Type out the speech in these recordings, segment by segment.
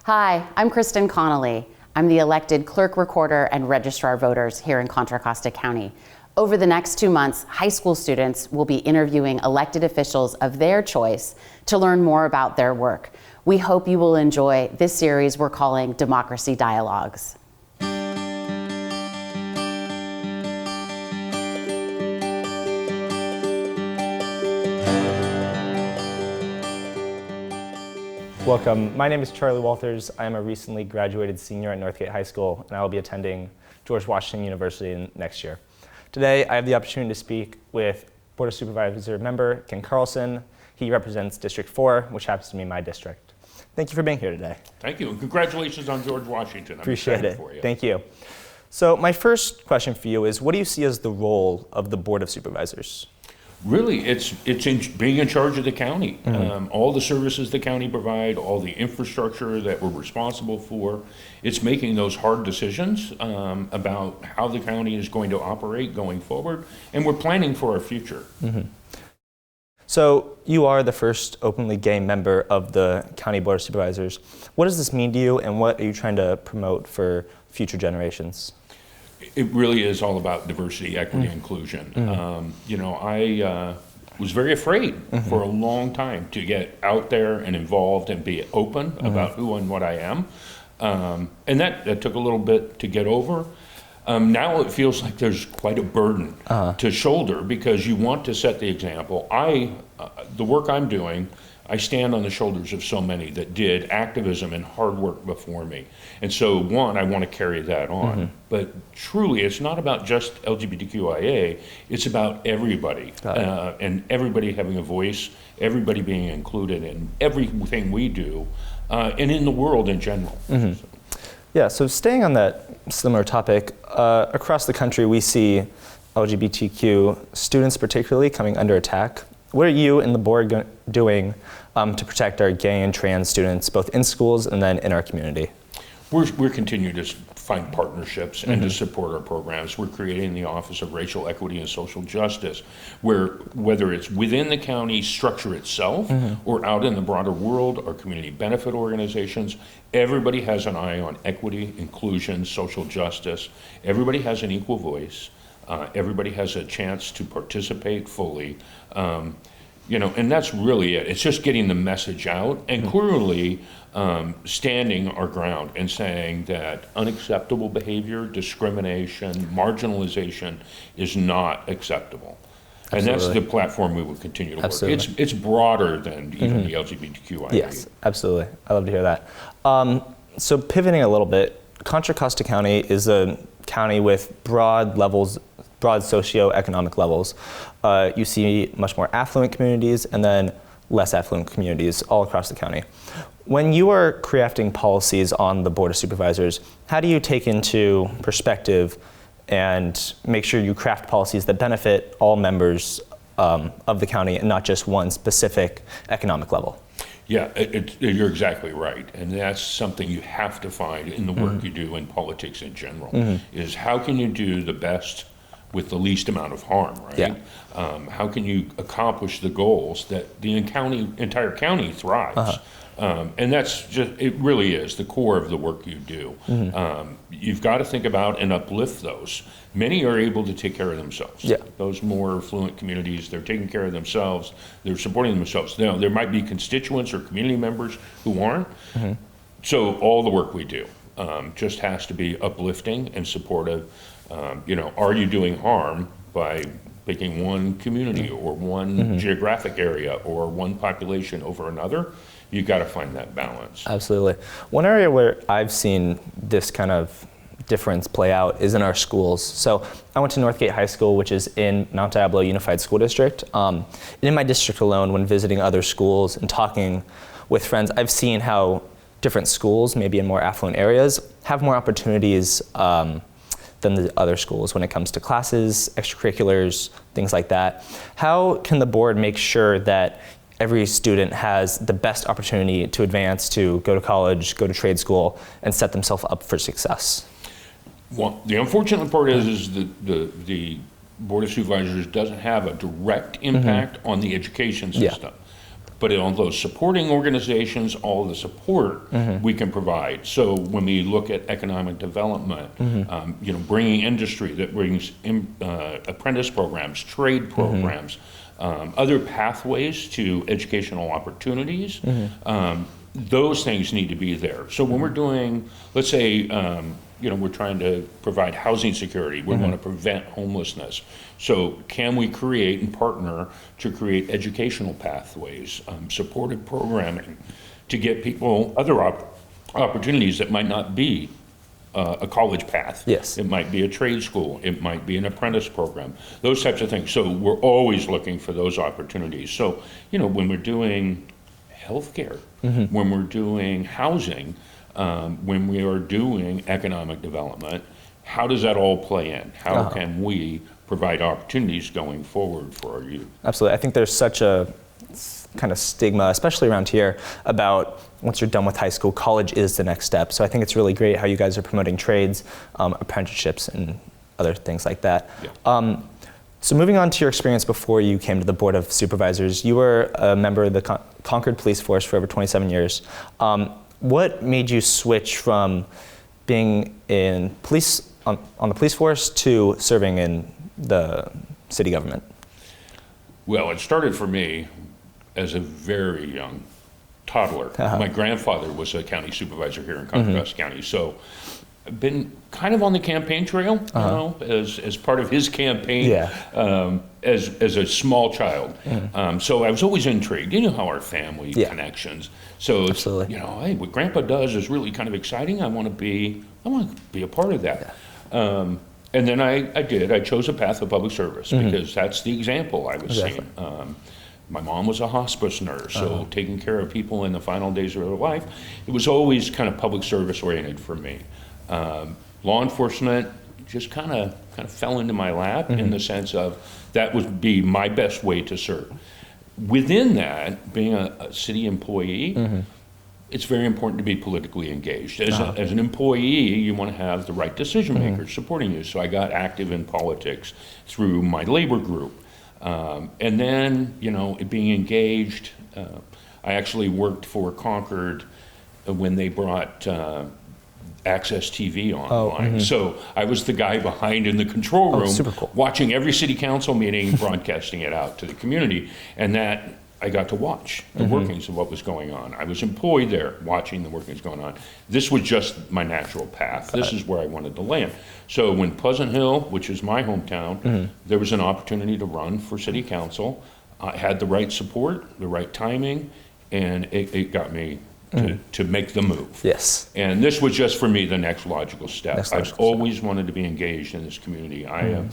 Hi, I'm Kristen Connolly. I'm the elected clerk recorder and registrar of voters here in Contra Costa County. Over the next 2 months, high school students will be interviewing elected officials of their choice to learn more about their work. We hope you will enjoy this series we're calling Democracy Dialogues. Welcome. My name is Charlie Walters. I am a recently graduated senior at Northgate High School, and I will be attending George Washington University next year. Today, I have the opportunity to speak with Board of Supervisor member Ken Carlson. He represents District 4, which happens to be my district. Thank you for being here today. Thank you, and congratulations on George Washington. Appreciate it. For you. Thank you. So my first question for you is, what do you see as the role of the Board of Supervisors? Really, it's being in charge of the county. Mm-hmm. All the services the county provide, all the infrastructure that we're responsible for. It's making those hard decisions about how the county is going to operate going forward, and we're planning for our future. Mm-hmm. So you are the first openly gay member of the County Board of Supervisors. What does this mean to you, and what are you trying to promote for future generations? It really is all about diversity, equity, inclusion. I was very afraid for a long time to get out there and involved and be open about who and what I am. And that took a little bit to get over. Now it feels like there's quite a burden to shoulder because you want to set the example. The work I'm doing, I stand on the shoulders of so many that did activism and hard work before me. And so, one, I want to carry that on. But truly, it's not about just LGBTQIA, it's about everybody. And everybody having a voice, everybody being included in everything we do, and in the world in general. So. Yeah, so staying on that similar topic, across the country we see LGBTQ students particularly coming under attack. What are you and the board doing to protect our gay and trans students, both in schools and then in our community? We're continuing to find partnerships and to support our programs. We're creating the Office of Racial Equity and Social Justice, where whether it's within the county structure itself or out in the broader world, our community benefit organizations, everybody has an eye on equity, inclusion, social justice. Everybody has an equal voice. Everybody has a chance to participate fully, and that's really it. It's just getting the message out and clearly standing our ground and saying that unacceptable behavior, discrimination, marginalization is not acceptable. Absolutely. And that's the platform we will continue to work. It's broader than even the LGBTQIA. Yes, absolutely. I love to hear that. So pivoting a little bit, Contra Costa County is a county with broad socioeconomic levels. You see much more affluent communities and then less affluent communities all across the county. When you are crafting policies on the Board of Supervisors, how do you take into perspective and make sure you craft policies that benefit all members of the county and not just one specific economic level? Yeah, you're exactly right. And that's something you have to find in the work you do in politics in general, is how can you do the best with the least amount of harm, right? Yeah. How can you accomplish the goals that the entire county thrives? And that's just, it really is the core of the work you do. You've got to think about and uplift those. Many are able to take care of themselves. Yeah. Those more affluent communities, they're taking care of themselves, they're supporting themselves. Now, there might be constituents or community members who aren't. So all the work we do just has to be uplifting and supportive. Are you doing harm by picking one community or one geographic area or one population over another? You got to find that balance. Absolutely. One area where I've seen this kind of difference play out is in our schools. So I went to Northgate High School, which is in Mount Diablo Unified School District. And in my district alone, when visiting other schools and talking with friends, I've seen how different schools, maybe in more affluent areas, have more opportunities than the other schools when it comes to classes, extracurriculars, things like that. How can the board make sure that every student has the best opportunity to advance, to go to college, go to trade school, and set themselves up for success? Well, the unfortunate part is the Board of Supervisors doesn't have a direct impact on the education system. but on those supporting organizations, all the support we can provide. So when we look at economic development, bringing industry that brings apprentice programs, trade programs, other pathways to educational opportunities, those things need to be there. So when we're doing, let's say, we're trying to provide housing security, we want to prevent homelessness. So can we create and partner to create educational pathways, supported programming to get people other opportunities that might not be a college path. Yes. It might be a trade school. It might be an apprentice program. Those types of things. So we're always looking for those opportunities. So, when we're doing healthcare, when we're doing housing, when we are doing economic development, how does that all play in? How can we provide opportunities going forward for our youth? Absolutely. I think there's such a kind of stigma, especially around here, about once you're done with high school, college is the next step. So I think it's really great how you guys are promoting trades, apprenticeships, and other things like that. Yeah. So moving on to your experience before you came to the Board of Supervisors, you were a member of the Concord Police Force for over 27 years. What made you switch from being in police on the police force to serving in the city government? Well, it started for me as a very young toddler. My grandfather was a county supervisor here in Contra Costa County, so I've been kind of on the campaign trail, as part of his campaign, as a small child. So I was always intrigued. You know how our family connections. So it's, hey, what Grandpa does is really kind of exciting. I want to be a part of that. And then I did. I chose a path of public service because that's the example I was seeing. My mom was a hospice nurse, so taking care of people in the final days of their life, it was always kind of public service oriented for me. Law enforcement just kind of fell into my lap in the sense of that would be my best way to serve. Within that, being a city employee, it's very important to be politically engaged. As an employee, you want to have the right decision makers supporting you. So I got active in politics through my labor group. And then, being engaged, I actually worked for Concord when they brought Access TV online. So I was the guy behind in the control room, super cool. watching every city council meeting, broadcasting it out to the community. And that I got to watch the workings of what was going on. I was employed there watching the workings going on. This was just my natural path. This is where I wanted to land. So when Pleasant Hill, which is my hometown, there was an opportunity to run for city council. I had the right support, the right timing, and it got me to make the move. Yes. And this was just for me the next logical step. I've always wanted to be engaged in this community. I am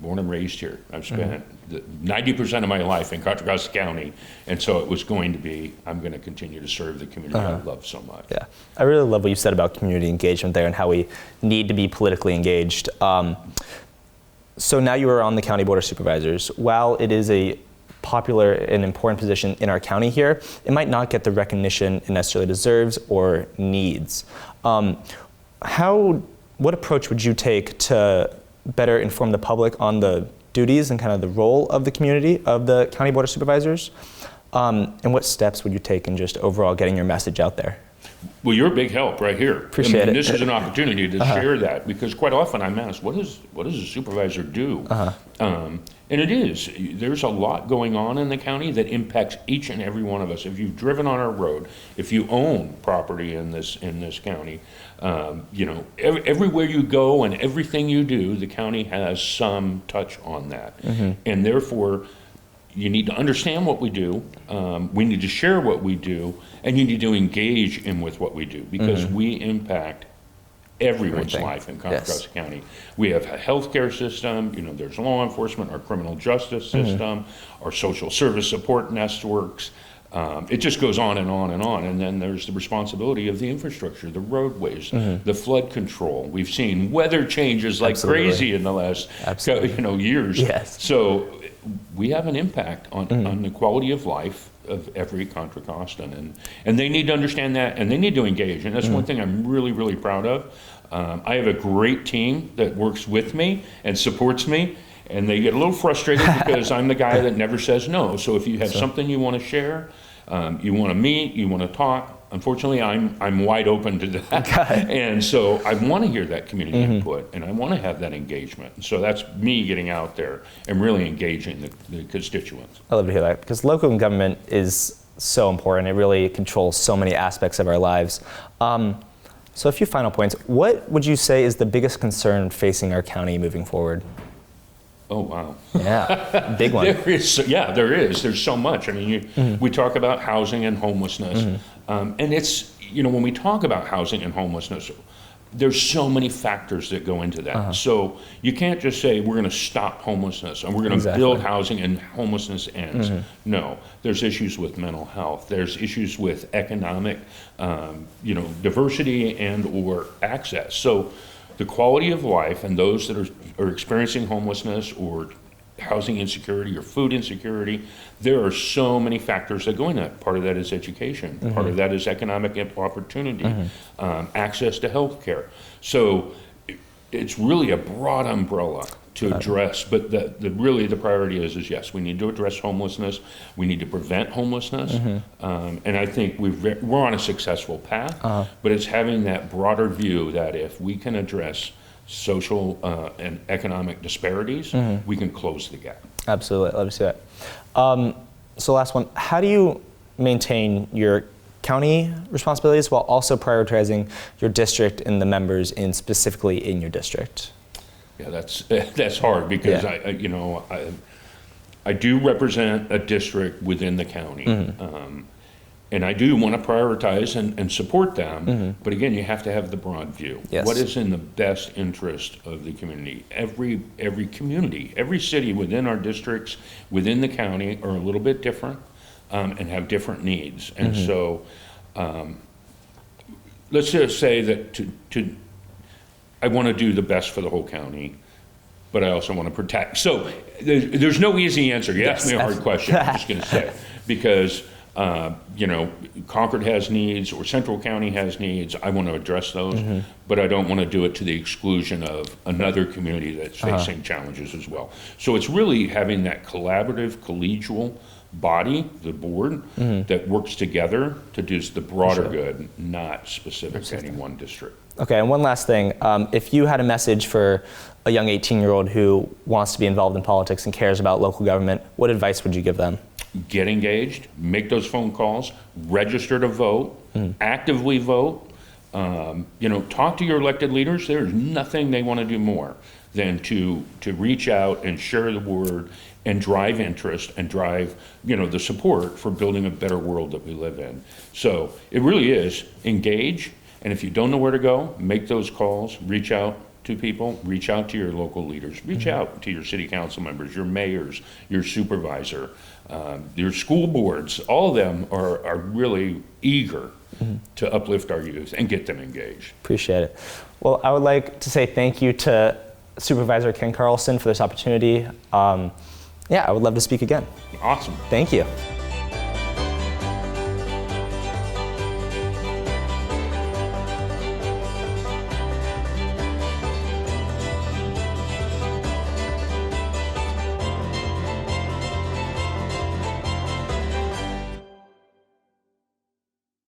born and raised here. I've spent 90% of my life in Contra Costa County, and so it was going to be, I'm going to continue to serve the community I love so much. Yeah, I really love what you said about community engagement there and how we need to be politically engaged. So now you are on the County Board of Supervisors. While it is a popular and important position in our county here, it might not get the recognition it necessarily deserves or needs. What approach would you take to better inform the public on the duties and kind of the role of the community of the County Board of Supervisors? And what steps would you take in just overall getting your message out there? Well, you're a big help right here. Appreciate it. This is an opportunity to share that, because quite often I'm asked, what does a supervisor do? And it is. There's a lot going on in the county that impacts each and every one of us. If you've driven on our road, if you own property in this county, everywhere you go and everything you do, the county has some touch on that. And therefore, you need to understand what we do, we need to share what we do, and you need to engage with what we do, because we impact everyone's life in Contra Costa County. We have a healthcare system, there's law enforcement, our criminal justice system, our social service support networks. It just goes on and on and on. And then there's the responsibility of the infrastructure, the roadways, the flood control. We've seen weather changes like crazy in the last years. Yes. So we have an impact on the quality of life of every Contra Costan, and they need to understand that, and they need to engage. And that's one thing I'm really, really proud of. I have a great team that works with me and supports me, and they get a little frustrated because I'm the guy that never says no. So if you have something you want to share, You want to meet, you want to talk. Unfortunately, I'm wide open to that. And so I want to hear that community input, and I want to have that engagement. And so that's me getting out there and really engaging the constituents. I love to hear that, because local government is so important. It really controls so many aspects of our lives. So a few final points. What would you say is the biggest concern facing our county moving forward? Oh, wow. Yeah, big one. There is. There's so much. I mean, we talk about housing and homelessness. And it's, when we talk about housing and homelessness, there's so many factors that go into that. So you can't just say we're going to stop homelessness and we're going to build housing and homelessness ends. No, there's issues with mental health. There's issues with economic, diversity and or access. So the quality of life and those that are experiencing homelessness or housing insecurity or food insecurity, there are so many factors that go into that. Part of that is education. Part of that is economic opportunity, access to health care. So it's really a broad umbrella to address, but the priority is yes, we need to address homelessness. We need to prevent homelessness. And I think we're on a successful path, but it's having that broader view that if we can address social and economic disparities, we can close the gap. Absolutely, love to see that. So last one, how do you maintain your county responsibilities while also prioritizing your district and the members specifically in your district? Yeah, that's hard because I do represent a district within the county. And I do want to prioritize and support them, but again, you have to have the broad view. Yes. What is in the best interest of the community? Every community, every city within our districts, within the county are a little bit different and have different needs. And so let's just say that I want to do the best for the whole county, but I also want to protect. So there's no easy answer. You asked me a hard question, I'm just going to say, because Concord has needs or Central County has needs. I want to address those, but I don't want to do it to the exclusion of another community that's facing challenges as well. So it's really having that collaborative, collegial body, the board, that works together to do the broader good, not specific to any one district. Okay, and one last thing. If you had a message for a young 18-year-old who wants to be involved in politics and cares about local government, what advice would you give them? Get engaged, make those phone calls, register to vote, actively vote. Talk to your elected leaders. There's nothing they want to do more than to reach out and share the word and drive interest and drive, the support for building a better world that we live in. So it really is engage. And if you don't know where to go, make those calls, reach out to people, reach out to your local leaders, reach out to your city council members, your mayors, your supervisor, your school boards. All of them are really eager to uplift our youth and get them engaged. Appreciate it. Well, I would like to say thank you to Supervisor Ken Carlson for this opportunity. I would love to speak again. Awesome. Thank you.